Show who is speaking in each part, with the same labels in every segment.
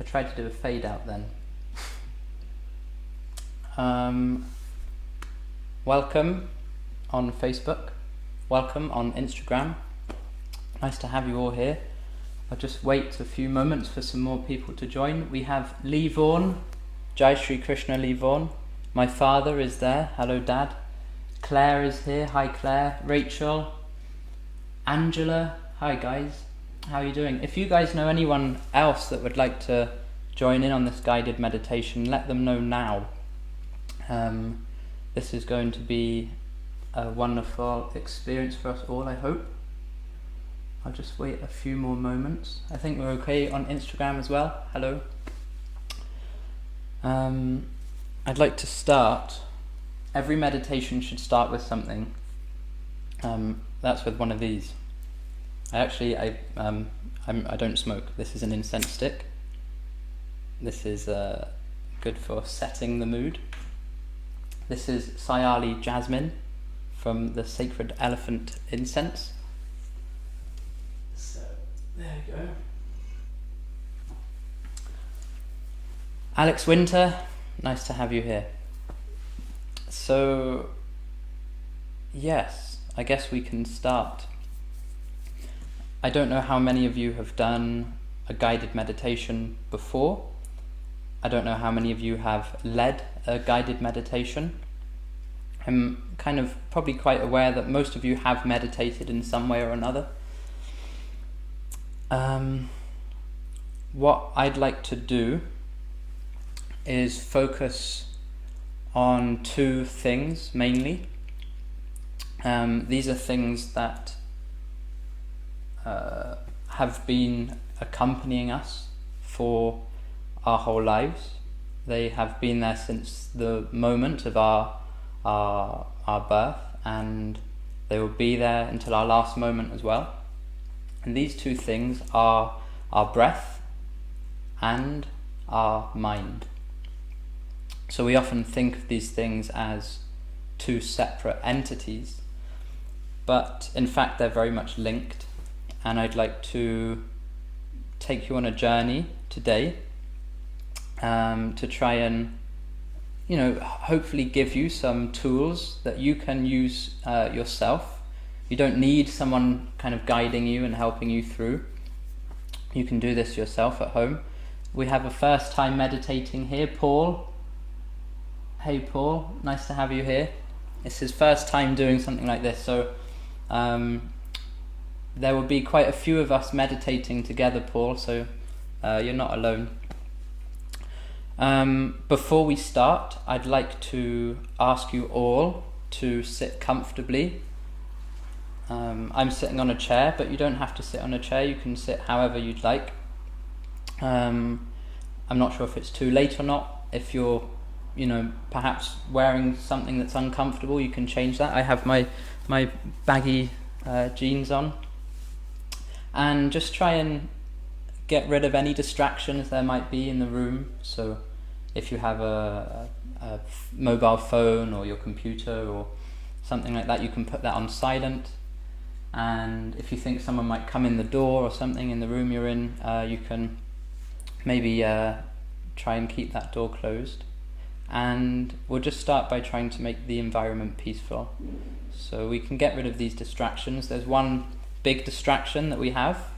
Speaker 1: I tried to do a fade out then. Welcome on Facebook, welcome on Instagram. Nice to have you all here. I'll just wait a few moments for some more people to join. We have Lee Vaughan, Jai Shri Krishna Lee Vaughan. My father is there, hello Dad. Claire is here, hi Claire. Rachel, Angela, hi guys. How are you doing? If you guys know anyone else that would like to join in on this guided meditation, let them know now. This is going to be a wonderful experience for us all, I hope. I'll just wait a few more moments. I think we're okay on Instagram as well. Hello. I'd like to start. Every meditation should start with something. That's with one of these. I don't smoke. This is an incense stick. This is good for setting the mood. This is Sayali Jasmine from the Sacred Elephant Incense. So, there you go. Alex Winter, nice to have you here. So, yes, I guess we can start. I don't know how many of you have done a guided meditation before. I don't know how many of you have led a guided meditation. I'm kind of probably quite aware that most of you have meditated in some way or another. What I'd like to do is focus on two things mainly. These are things that have been accompanying us for our whole lives. They have been there since the moment of our birth, and they will be there until our last moment as well. And these two things are our breath and our mind. So we often think of these things as two separate entities, but in fact they're very much linked. And I'd like to take you on a journey today to try and, hopefully give you some tools that you can use yourself. You don't need someone kind of guiding you and helping you through. You can do this yourself at home. We have a first time meditating here, Paul. Hey Paul, nice to have you here. It's his first time doing something like this, so there will be quite a few of us meditating together, Paul, so you're not alone. Before we start, I'd like to ask you all to sit comfortably. I'm sitting on a chair, but you don't have to sit on a chair. You can sit however you'd like. I'm not sure if it's too late or not. If you're, perhaps wearing something that's uncomfortable, you can change that. I have my baggy jeans on. And just try and get rid of any distractions there might be in the room. So if you have a mobile phone or your computer or something like that, you can put that on silent. And if you think someone might come in the door or something in the room you're in, you can maybe try and keep that door closed. And we'll just start by trying to make the environment peaceful. So we can get rid of these distractions. There's one big distraction that we have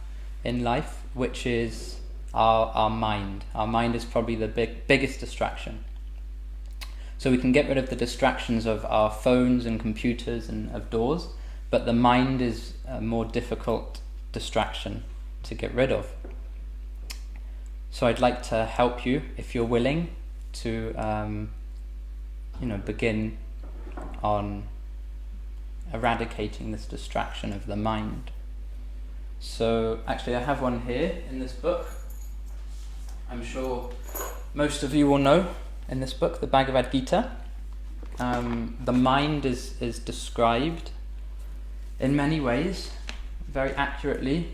Speaker 1: in life, which is our mind. Our mind is probably the biggest distraction. So we can get rid of the distractions of our phones and computers and of doors, but the mind is a more difficult distraction to get rid of. So I'd like to help you, if you're willing, to begin on eradicating this distraction of the mind. So actually I have one here in this book. I'm sure most of you will know in this book, the Bhagavad Gita. The mind is described in many ways, very accurately.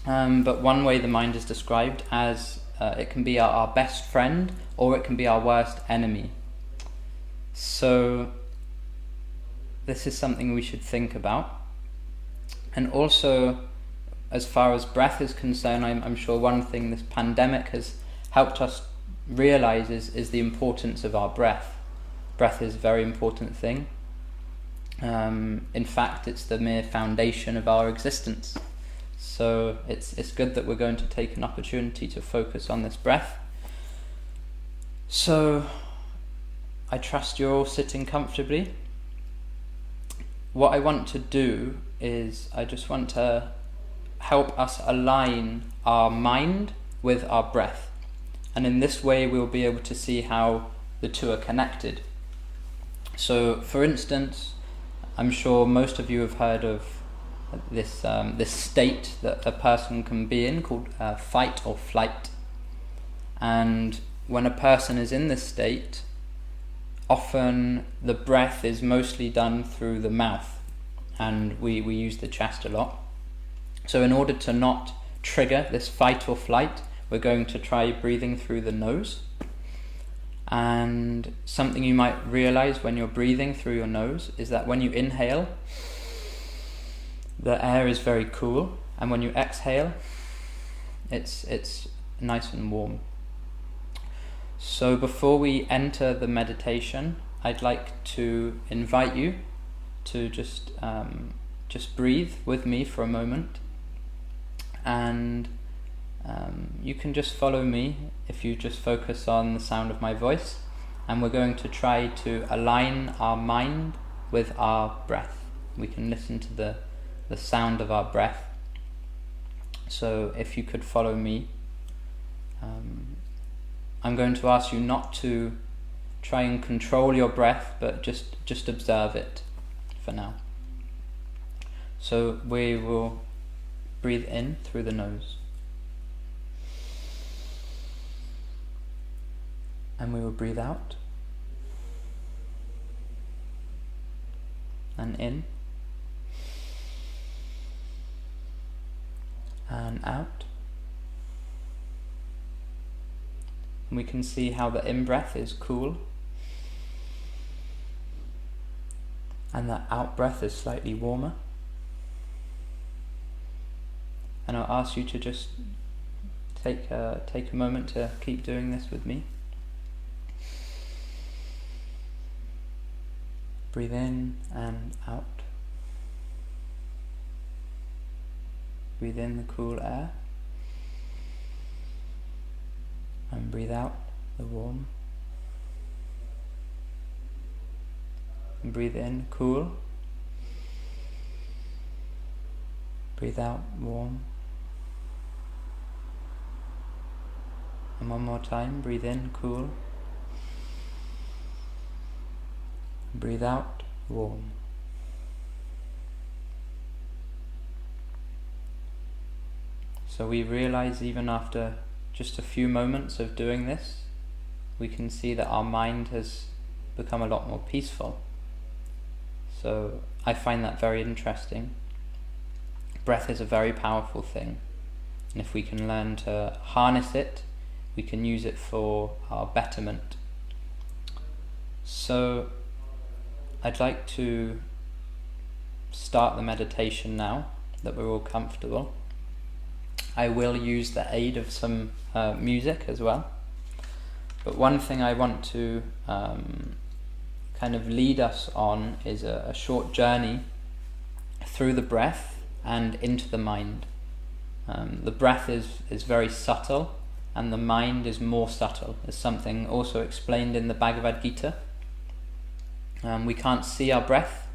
Speaker 1: But one way the mind is described as it can be our best friend or it can be our worst enemy. So this is something we should think about. And also, as far as breath is concerned, I'm sure one thing this pandemic has helped us realize is the importance of our breath. Breath is a very important thing. In fact, it's the mere foundation of our existence. So it's good that we're going to take an opportunity to focus on this breath. So I trust you're all sitting comfortably. What I want to do is I just want to help us align our mind with our breath. And in this way we'll be able to see how the two are connected. So for instance, I'm sure most of you have heard of this state that a person can be in called fight or flight. And when a person is in this state, often the breath is mostly done through the mouth, and we use the chest a lot. So in order to not trigger this fight or flight, we're going to try breathing through the nose. And something you might realize when you're breathing through your nose is that when you inhale, the air is very cool, and when you exhale, it's nice and warm. So before we enter the meditation, I'd like to invite you to just breathe with me for a moment, and you can just follow me if you just focus on the sound of my voice, and we're going to try to align our mind with our breath. We can listen to the sound of our breath. So if you could follow me, I'm going to ask you not to try and control your breath, but just observe it for now. So we will breathe in through the nose, and we will breathe out and in and out. And we can see how the in-breath is cool and the out-breath is slightly warmer. And I'll ask you to just take a moment to keep doing this with me. Breathe in and out. Breathe in the cool air, and breathe out the warm. And breathe in cool. Breathe out warm. And one more time, breathe in cool. Breathe out warm. So we realize even after just a few moments of doing this, we can see that our mind has become a lot more peaceful. So I find that very interesting. Breath is a very powerful thing, and if we can learn to harness it, we can use it for our betterment. So I'd like to start the meditation now that we're all comfortable. I will use the aid of some music as well. But one thing I want to kind of lead us on is a short journey through the breath and into the mind. The breath is very subtle, and the mind is more subtle. It's something also explained in the Bhagavad Gita. We can't see our breath,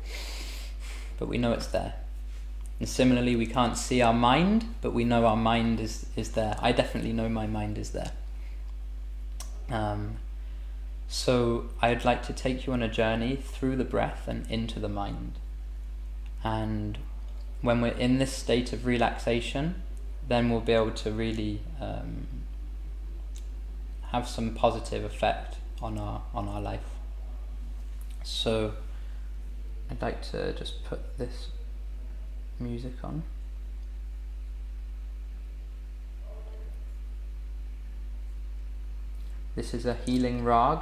Speaker 1: but we know it's there. And similarly, we can't see our mind, but we know our mind is there. I definitely know my mind is there. So I'd like to take you on a journey through the breath and into the mind. And when we're in this state of relaxation, then we'll be able to really have some positive effect on our life. So I'd like to just put this music on. This is a healing rag.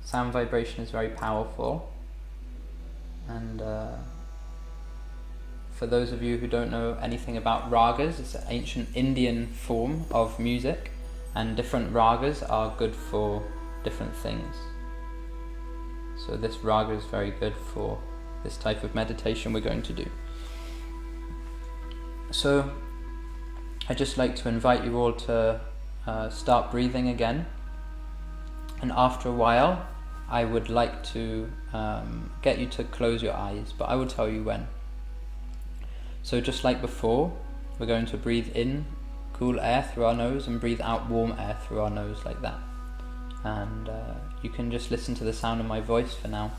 Speaker 1: Sound vibration is very powerful, and for those of you who don't know anything about ragas, it's an ancient Indian form of music, and different ragas are good for different things. So this raga is very good for this type of meditation we're going to do. So I'd just like to invite you all to start breathing again, and after a while I would like to get you to close your eyes, but I will tell you when. So just like before, we're going to breathe in cool air through our nose and breathe out warm air through our nose, like that. And you can just listen to the sound of my voice for now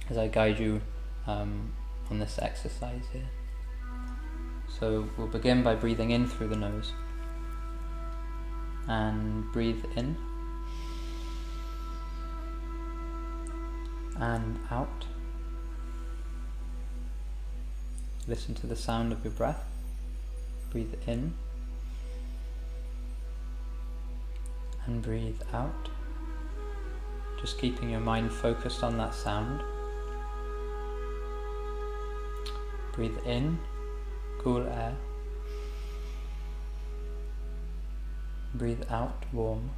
Speaker 1: as I guide you on this exercise here. So we'll begin by breathing in through the nose, and breathe in and out. Listen to the sound of your breath. Breathe in and breathe out, just keeping your mind focused on that sound. Breathe in cool air. Breathe out warm,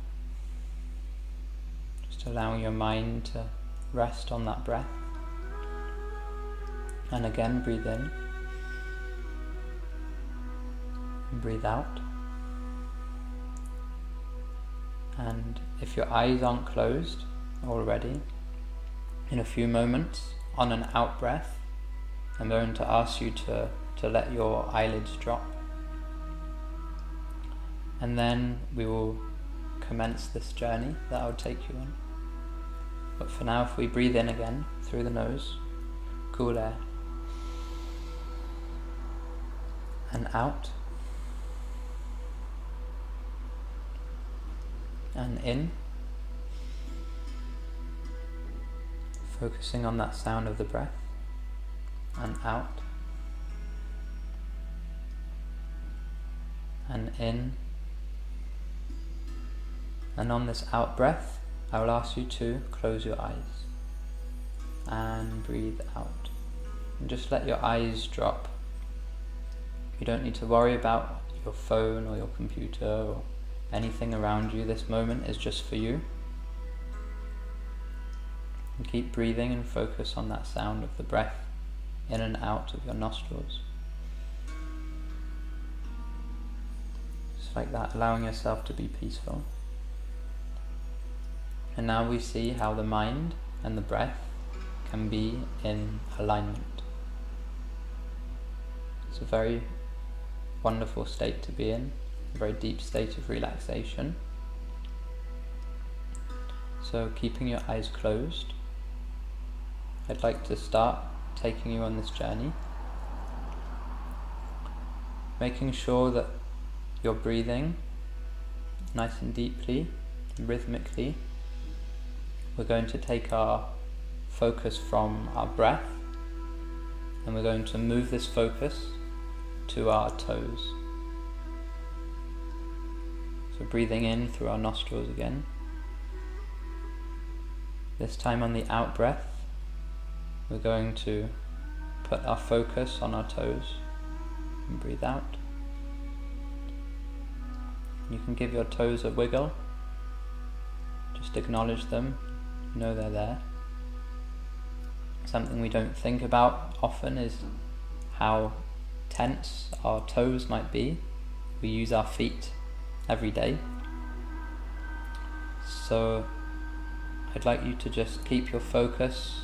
Speaker 1: just allowing your mind to rest on that breath. And again, breathe in and breathe out. And if your eyes aren't closed already, in a few moments, on an out breath, I'm going to ask you to let your eyelids drop. And then we will commence this journey that I'll take you on. But for now, if we breathe in again through the nose, cool air, and out, and in, focusing on that sound of the breath, and out, and in. And on this out breath, I will ask you to close your eyes and breathe out, and just let your eyes drop. You don't need to worry about your phone or your computer or anything around you. This moment is just for you. And keep breathing and focus on that sound of the breath in and out of your nostrils. Just like that, allowing yourself to be peaceful. And now we see how the mind and the breath can be in alignment. It's a very wonderful state to be in, a very deep state of relaxation. So keeping your eyes closed, I'd like to start taking you on this journey, making sure that you're breathing nice and deeply, rhythmically. We're going to take our focus from our breath, and we're going to move this focus to our toes. So breathing in through our nostrils again. This time on the out breath, we're going to put our focus on our toes and breathe out. You can give your toes a wiggle, just acknowledge them, know they're there. Something we don't think about often is how tense our toes might be. We use our feet every day. So I'd like you to just keep your focus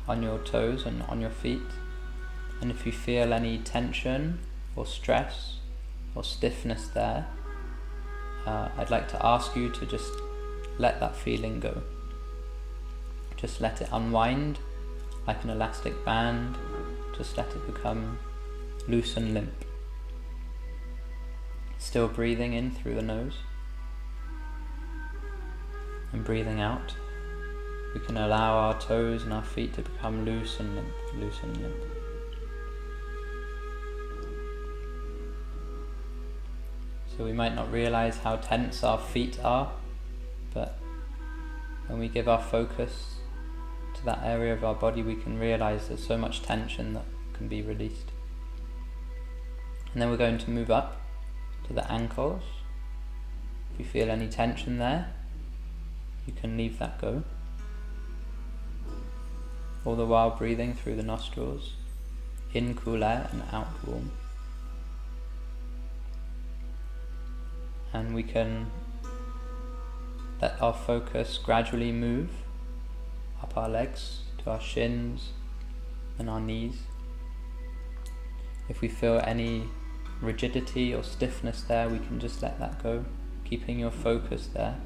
Speaker 1: on your toes and on your feet. And if you feel any tension or stress or stiffness there, I'd like to ask you to just let that feeling go. Just let it unwind like an elastic band. Just let it become loose and limp. Still breathing in through the nose and breathing out. We can allow our toes and our feet to become loose and limp, loose and limp. So we might not realize how tense our feet are, but when we give our focus to that area of our body, we can realize there's so much tension that can be released. And then we're going to move up to the ankles, If you feel any tension there, you can leave that go. All the while breathing through the nostrils, in cool air and out warm. And we can let our focus gradually move up our legs to our shins and our knees. If we feel any rigidity or stiffness there, we can just let that go, keeping your focus there,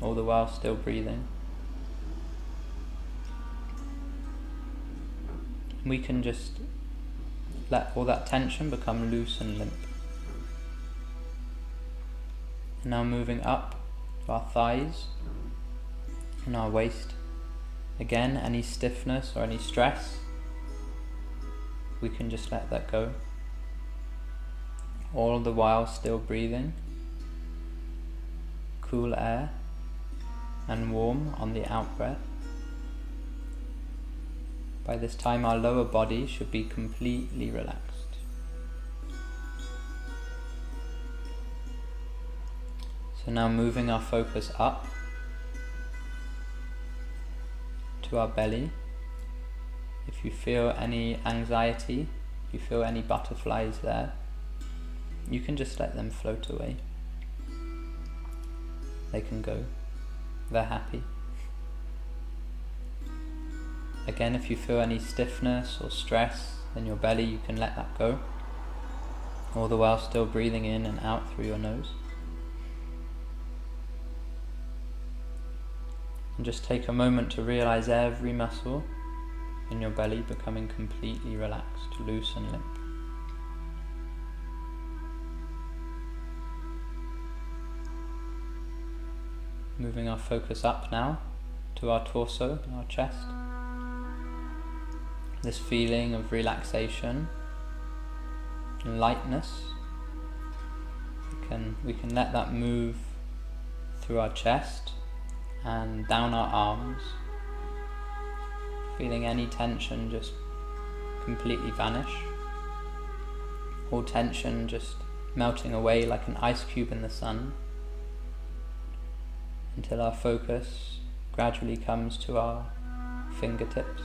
Speaker 1: all the while still breathing. We can just let all that tension become loose and limp. And now moving up to our thighs and our waist. Again, any stiffness or any stress, we can just let that go. All the while still breathing. Cool air and warm on the out breath. By this time our lower body should be completely relaxed. So now moving our focus up to our belly. If you feel any anxiety, if you feel any butterflies there, you can just let them float away. They can go. They're happy. Again, if you feel any stiffness or stress in your belly, you can let that go, all the while still breathing in and out through your nose. And just take a moment to realize every muscle in your belly becoming completely relaxed, loose and limp. Moving our focus up now to our torso and our chest. This feeling of relaxation and lightness, we can let that move through our chest and down our arms, feeling any tension just completely vanish, all tension just melting away like an ice cube in the sun, until our focus gradually comes to our fingertips,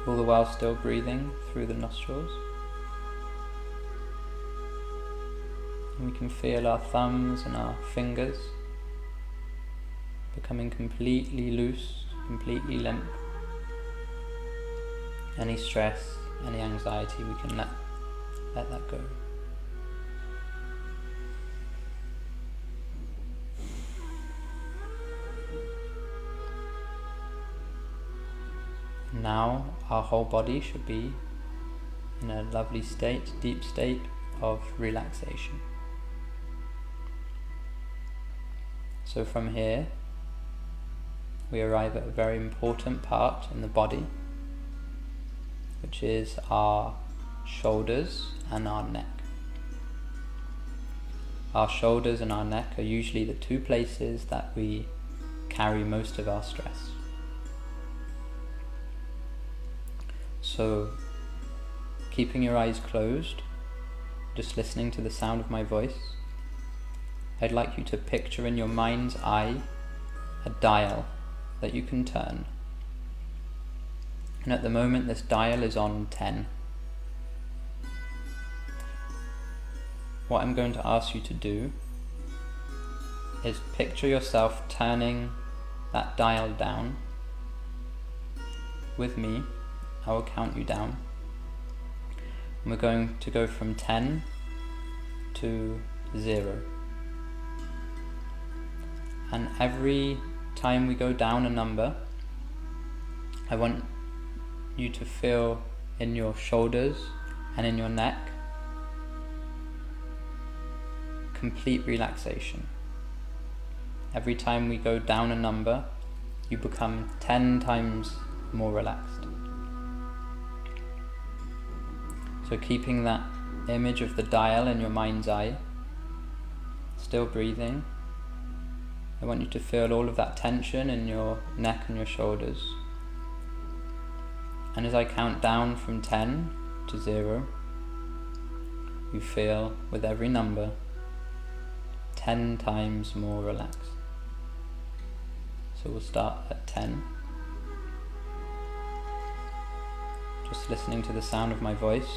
Speaker 1: all the while still breathing through the nostrils. And we can feel our thumbs and our fingers becoming completely loose, completely limp. Any stress, any anxiety, we can let that go. Now our whole body should be in a lovely state, deep state of relaxation. So from here, we arrive at a very important part in the body, which is our shoulders and our neck. Our shoulders and our neck are usually the two places that we carry most of our stress. So, keeping your eyes closed, just listening to the sound of my voice, I'd like you to picture in your mind's eye a dial that you can turn. And at the moment this dial is on 10. What I'm going to ask you to do is picture yourself turning that dial down. With me, I will count you down. And we're going to go from 10 to 0. And every time we go down a number, I want you to feel in your shoulders and in your neck complete relaxation. Every time we go down a number, you become 10 times more relaxed. So keeping that image of the dial in your mind's eye, still breathing, I want you to feel all of that tension in your neck and your shoulders. And as I count down from 10 to 0, you feel with every number 10 times more relaxed. So we'll start at 10. Just listening to the sound of my voice.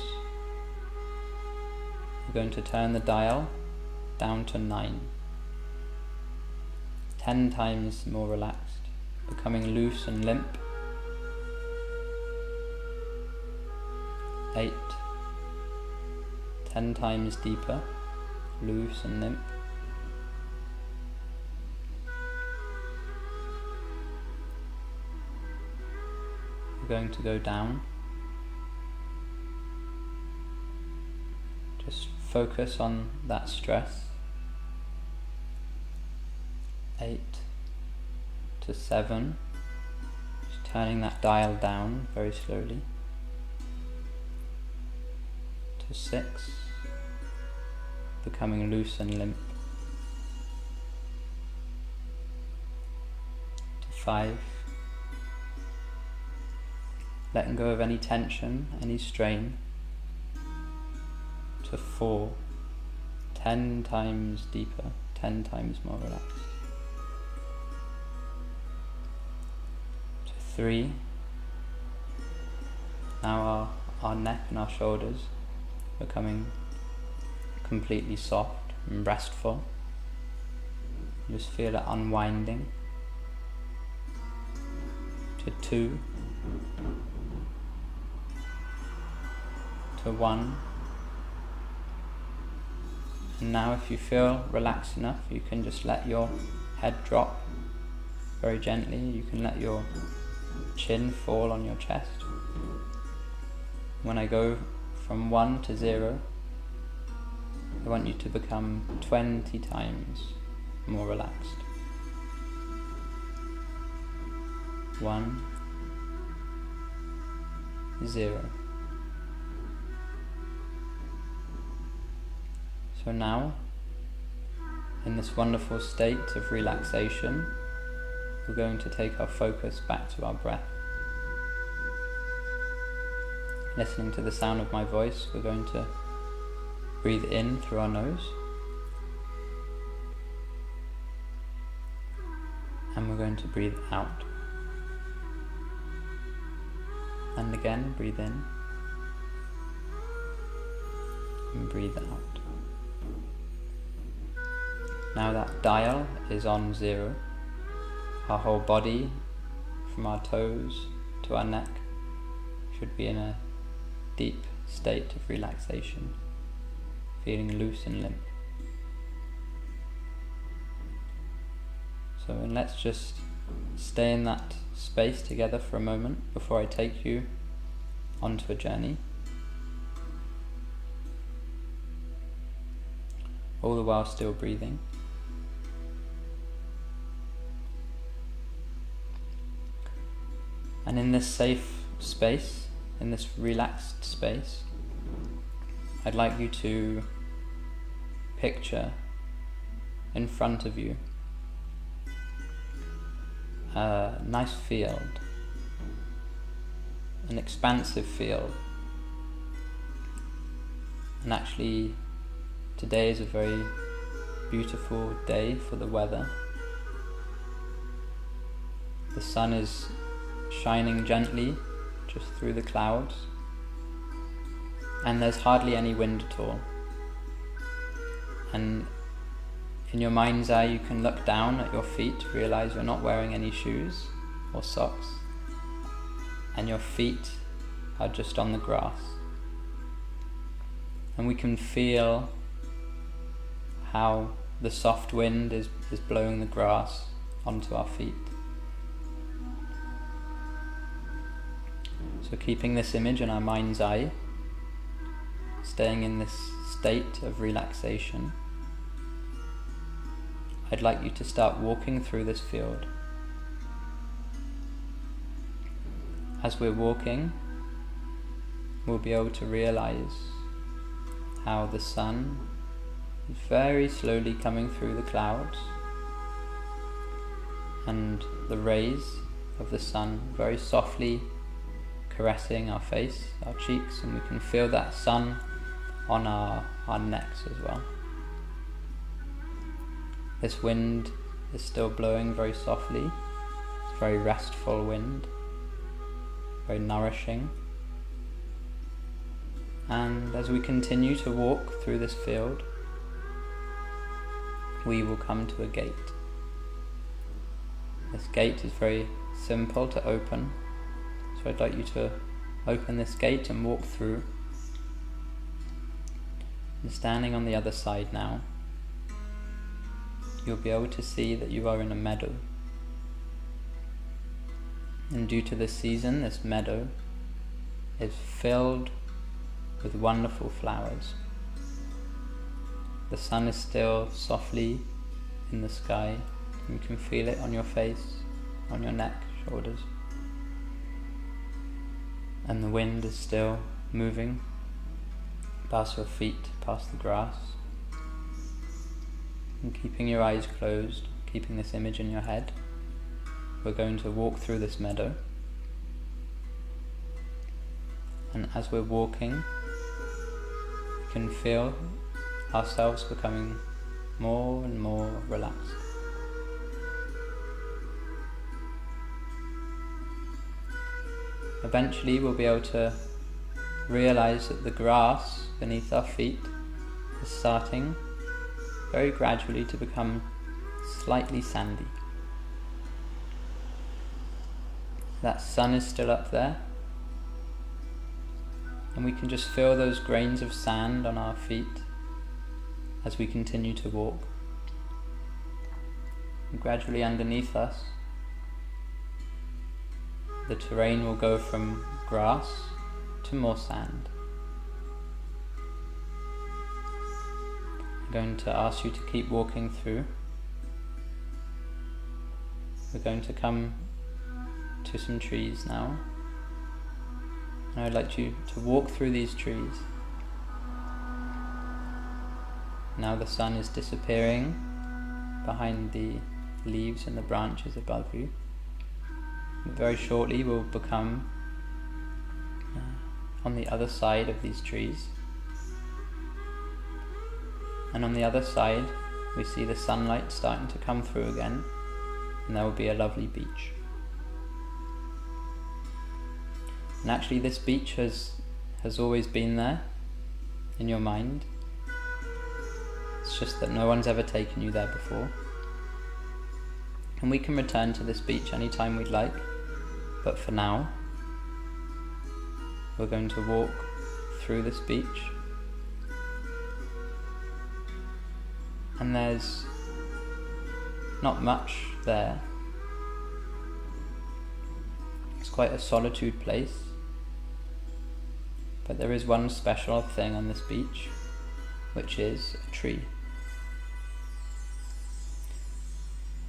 Speaker 1: We're going to turn the dial down to 9. 10 times more relaxed, becoming loose and limp. 8. 10 times deeper, loose and limp. 'We're going to go down. Just focus on that stress. 8 to 7. Just turning that dial down very slowly. To 6. Becoming loose and limp. To 5. Letting go of any tension, any strain. To 4. 10 times deeper, 10 times more relaxed. To 3. Now our neck and our shoulders becoming completely soft and restful. Just feel it unwinding. To 2. To 1. And now if you feel relaxed enough, you can just let your head drop very gently. You can let your chin fall on your chest. When I go from 1 to 0, I want you to become 20 times more relaxed. 1, 0. So now, in this wonderful state of relaxation, we're going to take our focus back to our breath. Listening to the sound of my voice, we're going to breathe in through our nose. And we're going to breathe out. And again, breathe in. And breathe out. Now that dial is on 0. Our whole body, from our toes to our neck, should be in a deep state of relaxation, feeling loose and limp. So let's just stay in that space together for a moment before I take you onto a journey. All the while still breathing. And in this safe space, in this relaxed space, I'd like you to picture in front of you a nice field, an expansive field. And actually, today is a very beautiful day for the weather. The sun is shining gently just through the clouds, and there's hardly any wind at all. And in your mind's eye you can look down at your feet, realize you're not wearing any shoes or socks, and your feet are just on the grass. And we can feel how the soft wind is blowing the grass onto our feet. So keeping this image in our mind's eye, staying in this state of relaxation, I'd like you to start walking through this field. As we're walking, we'll be able to realize how the sun is very slowly coming through the clouds, and the rays of the sun very softly caressing our face, our cheeks, and we can feel that sun on our necks as well. This wind is still blowing very softly. It's a very restful wind, very nourishing. And as we continue to walk through this field, we will come to a gate. This gate is very simple to open, so I'd like you to open this gate and walk through. And standing on the other side now, you'll be able to see that you are in a meadow. And due to the season, this meadow is filled with wonderful flowers. The sun is still softly in the sky. You can feel it on your face, on your neck, shoulders. And the wind is still moving past your feet, past the grass. And keeping your eyes closed, keeping this image in your head, we're going to walk through this meadow. And as we're walking, we can feel ourselves becoming more and more relaxed. Eventually we'll be able to realize that the grass beneath our feet is starting very gradually to become slightly sandy. That sun is still up there, and we can just feel those grains of sand on our feet as we continue to walk. And gradually underneath us, the terrain will go from grass to more sand. I'm going to ask you to keep walking through. We're going to come to some trees now, and I'd like you to walk through these trees. Now the sun is disappearing behind the leaves and the branches above you. Very shortly we'll become on the other side of these trees, and on the other side we see the sunlight starting to come through again, and there will be a lovely beach. And actually this beach has always been there in your mind. It's just that no one's ever taken you there before. And we can return to this beach anytime we'd like, but for now we're going to walk through this beach, and there's not much there. It's quite a solitude place, but there is one special thing on this beach, which is a tree.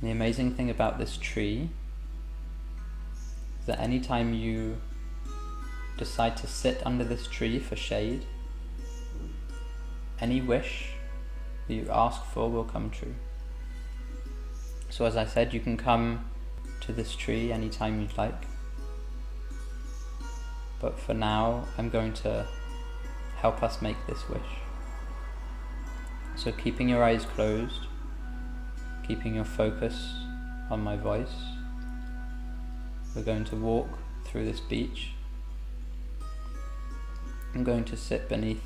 Speaker 1: And the amazing thing about this tree is that anytime you decide to sit under this tree for shade, any wish that you ask for will come true. So as I said, you can come to this tree anytime you'd like, but for now I'm going to help us make this wish. So keeping your eyes closed, keeping your focus on my voice, we're going to walk through this beach. I'm going to sit beneath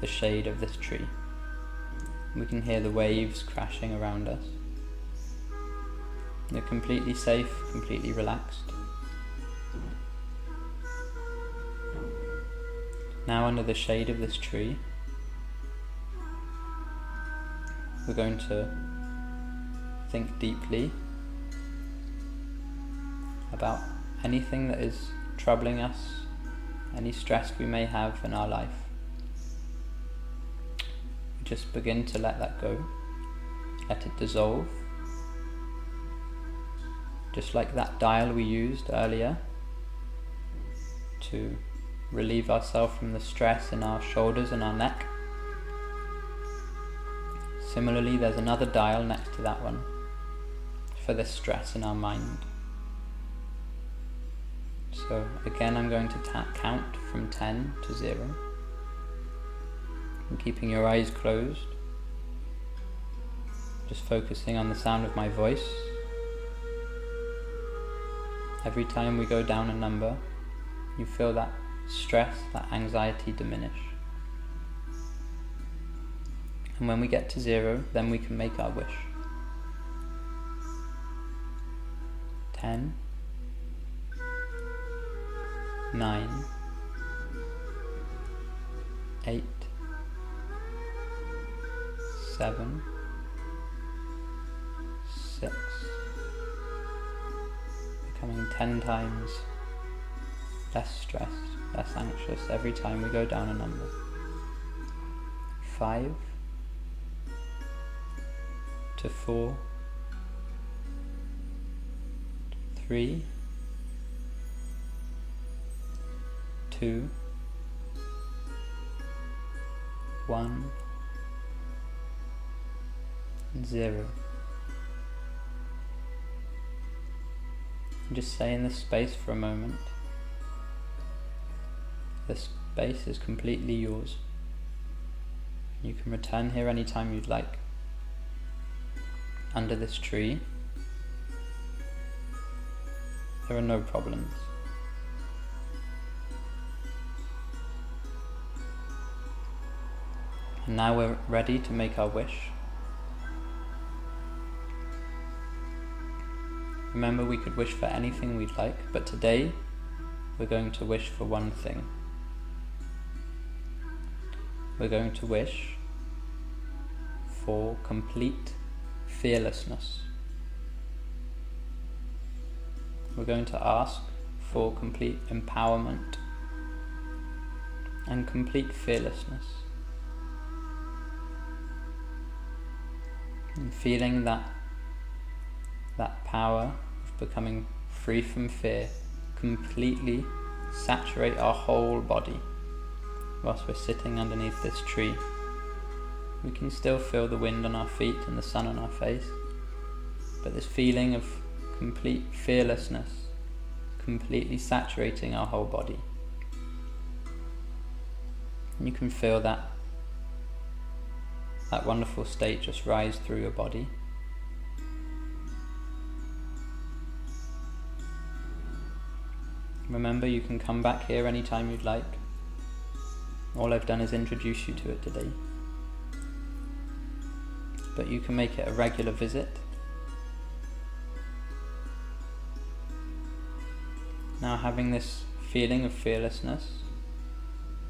Speaker 1: the shade of this tree. We can hear the waves crashing around us. You're completely safe, completely relaxed. Now under the shade of this tree, we're going to think deeply about anything that is troubling us, any stress we may have in our life. We just begin to let that go, let it dissolve. Just like that dial we used earlier to relieve ourselves from the stress in our shoulders and our neck. Similarly, there's another dial next to that one for the stress in our mind. So again, I'm going to count from 10 to 0. and keeping your eyes closed, just focusing on the sound of my voice. Every time we go down a number, you feel that stress, that anxiety diminish. And when we get to 0, then we can make our wish. 10, 9, 8, 7, 6, becoming 10 times less stressed, less anxious every time we go down a number. 5 to 4, 3, 2, 1, 0. And just stay in this space for a moment. This space is completely yours. You can return here anytime you'd like. Under this tree, there are no problems. And now we're ready to make our wish. Remember, we could wish for anything we'd like, but today we're going to wish for one thing. We're going to wish for complete fearlessness. We're going to ask for complete empowerment and complete fearlessness. And feeling that power of becoming free from fear completely saturate our whole body whilst we're sitting underneath this tree. We can still feel the wind on our feet and the sun on our face, but this feeling of complete fearlessness completely saturating our whole body. And you can feel that wonderful state just rise through your body. Remember, you can come back here anytime you'd like. All I've done is introduce you to it today. But you can make it a regular visit. Now, having this feeling of fearlessness,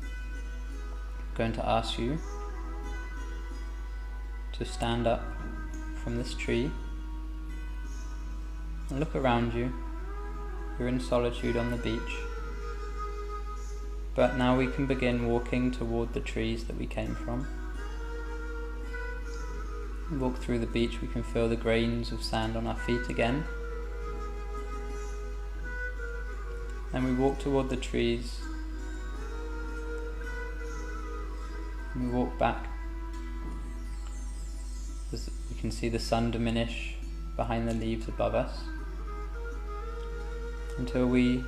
Speaker 1: I'm going to ask you to stand up from this tree and look around you. You're in solitude on the beach, but now we can begin walking toward the trees that we came from. We walk through the beach, we can feel the grains of sand on our feet again. And we walk toward the trees. And we walk back. As we can see the sun diminish behind the leaves above us, until we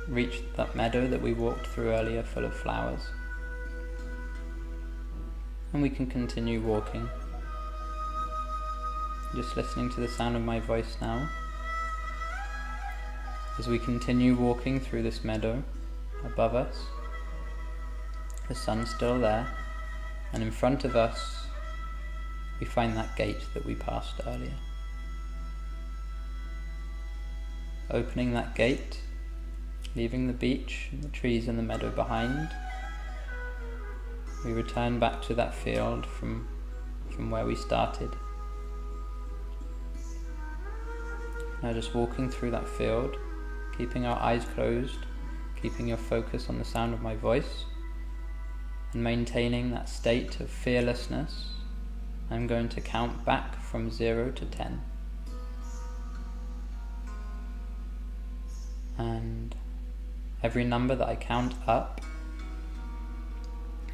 Speaker 1: reach that meadow that we walked through earlier, full of flowers. And we can continue walking, just listening to the sound of my voice now. As we continue walking through this meadow above us, the sun's still there, and in front of us we find that gate that we passed earlier. Opening that gate, leaving the beach and the trees and the meadow behind, we return back to that field from where we started. Now just walking through that field, keeping our eyes closed, keeping your focus on the sound of my voice, and maintaining that state of fearlessness, I'm going to count back from 0 to 10. And every number that I count up,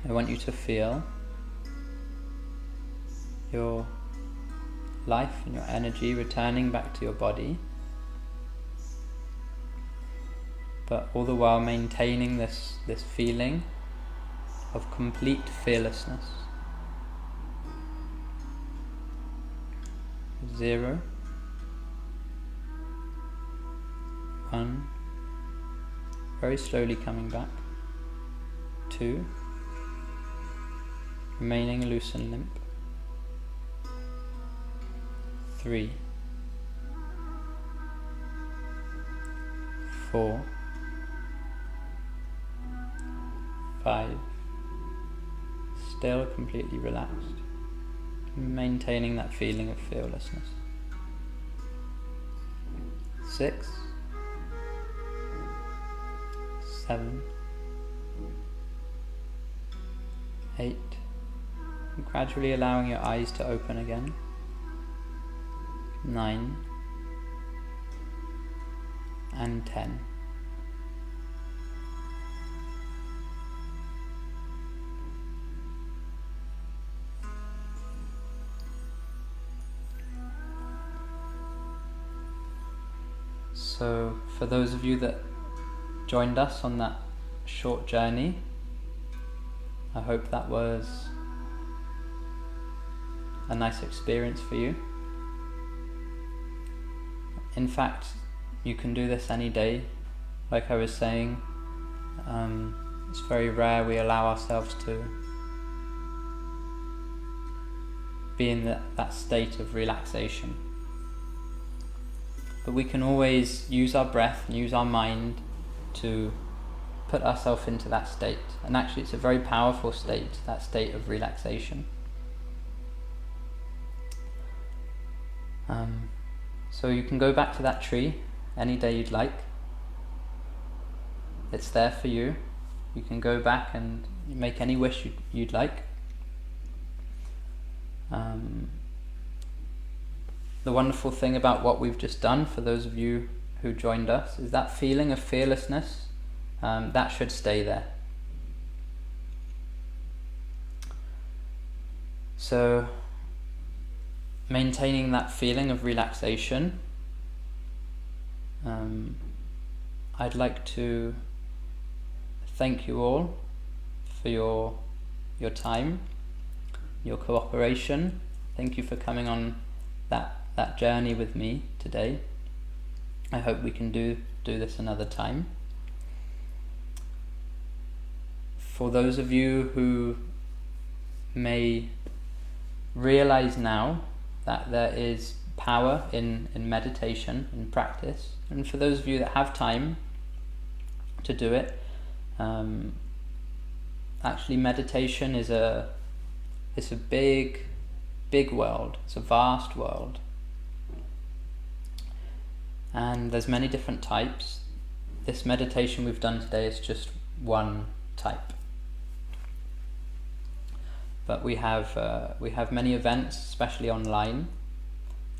Speaker 1: I want you to feel your life and your energy returning back to your body, but all the while maintaining this feeling of complete fearlessness. 0, 1, very slowly coming back, 2, remaining loose and limp, 3, 4, 5, still completely relaxed, maintaining that feeling of fearlessness, 6, 7, 8, gradually allowing your eyes to open again, 9, and 10. So for those of you that joined us on that short journey, I hope that was a nice experience for you. In fact, you can do this any day. Like I was saying, it's very rare we allow ourselves to be in that state of relaxation. But we can always use our breath and use our mind to put ourselves into that state. And actually it's a very powerful state, that state of relaxation. So you can go back to that tree any day you'd like. It's there for you. You can go back and make any wish you'd like. The wonderful thing about what we've just done, for those of you who joined us, is that feeling of fearlessness, that should stay there. So, maintaining that feeling of relaxation, I'd like to thank you all for your time, your cooperation. Thank you for coming on that journey with me today. I hope we can do this another time. For those of you who may realize now that there is power in meditation, in practice, and for those of you that have time to do it, actually meditation is it's a big world. It's a vast world, and there's many different types. This meditation we've done today is just one type, but we have many events, especially online,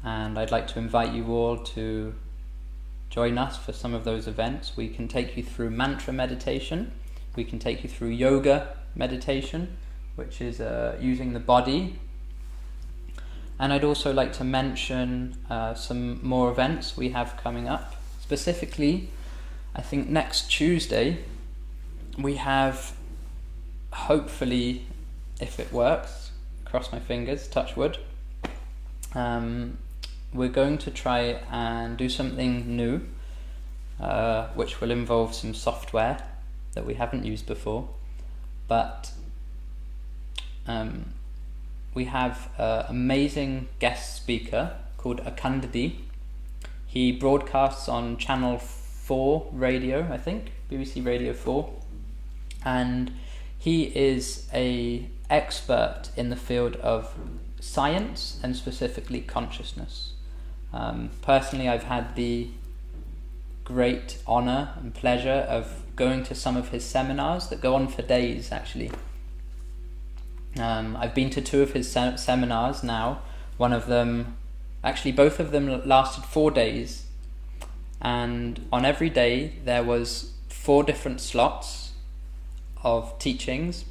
Speaker 1: and I'd like to invite you all to join us for some of those events. We can take you through mantra meditation, we can take you through yoga meditation, which is using the body. And I'd also like to mention some more events we have coming up. Specifically, I think next Tuesday we have, hopefully, if it works, cross my fingers, touch wood, we're going to try and do something new, which will involve some software that we haven't used before. But we have an amazing guest speaker called Akandadi. He broadcasts on Channel 4 radio, I think, BBC Radio 4, and he is an expert in the field of science and specifically consciousness. Personally, I've had the great honour and pleasure of going to some of his seminars that go on for days, actually. I've been to 2 of his seminars now. One of them, actually both of them lasted 4 days, and on every day there was 4 different slots of teachings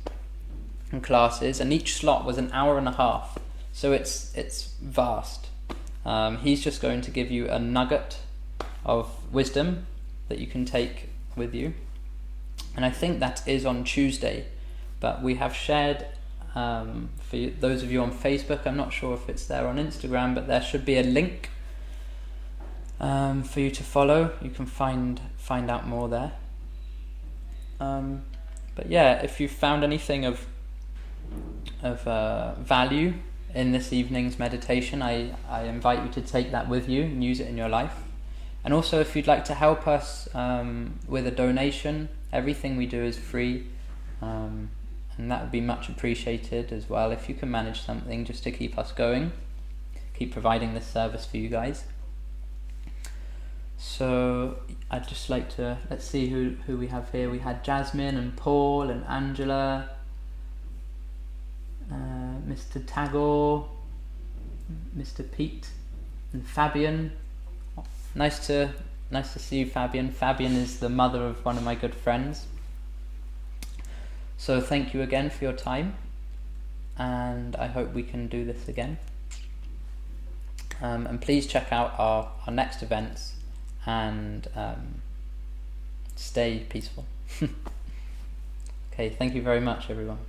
Speaker 1: and classes, and each slot was an hour and a half, so it's vast. He's just going to give you a nugget of wisdom that you can take with you, and I think that is on Tuesday, but we have shared For those of you on Facebook, I'm not sure if it's there on Instagram, but there should be a link for you to follow. You can find out more there. But yeah, if you found anything of value in this evening's meditation, I invite you to take that with you and use it in your life. And also, if you'd like to help us with a donation, everything we do is free, and that would be much appreciated as well. If you can manage something just to keep us going, keep providing this service for you guys. So I'd just like to, let's see who we have here. We had Jasmine and Paul and Angela, Mr. Tagore, Mr. Pete and Fabian. Nice to see you, Fabian. Fabian is the mother of one of my good friends. So thank you again for your time, and I hope we can do this again. And please check out our next events, and stay peaceful. Okay, thank you very much, everyone.